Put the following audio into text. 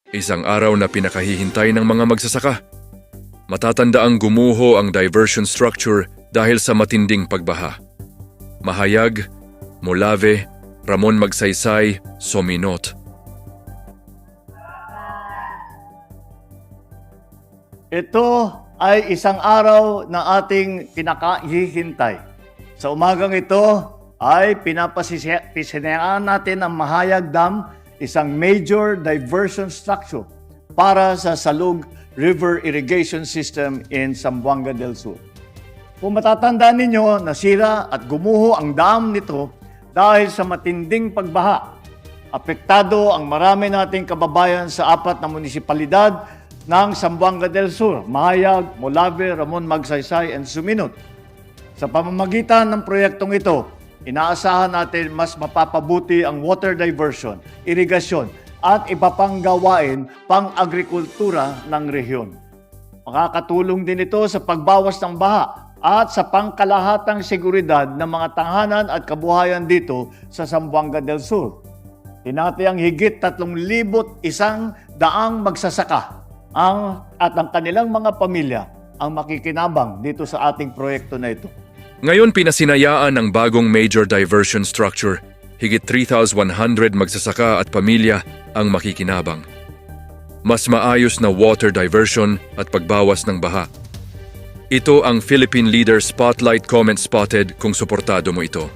Isang araw na pinakahihintay ng mga magsasaka. Matatandaang gumuho ang diversion structure dahil sa matinding pagbaha. Mahayag, Molave, Ramon Magsaysay, Sominot. Ito ay isang araw na ating pinakahihintay. Sa umagang ito ay pinapasinayaan natin ang Mahayag Dam, isang major diversion structure para sa Salug River Irrigation System in Zamboanga del Sur. Kung matatandaan ninyo, nasira at gumuho ang dam nito dahil sa matinding pagbaha. Apektado ang marami nating kababayan sa 4 na munisipalidad ng Zamboanga del Sur, Mahayag, Molave, Ramon Magsaysay, and Suminot. Sa pamamagitan ng proyektong ito, inaasahan natin mas mapapabuti ang water diversion, irigasyon, at iba pang gawain pang-agrikultura ng rehiyon. Makakatulong din ito sa pagbawas ng baha at sa pangkalahatang seguridad ng mga tahanan at kabuhayan dito sa Zamboanga del Sur. Tinatayang higit 3,100 magsasaka at ang kanilang mga pamilya ang makikinabang dito sa ating proyekto na ito. Ngayon pinasinayaan ng bagong major diversion structure. Higit 3,100 magsasaka at pamilya ang makikinabang. Mas maayos na water diversion at pagbawas ng baha. Ito ang Philippine Leader Spotlight Comment Spotted kung suportado mo ito.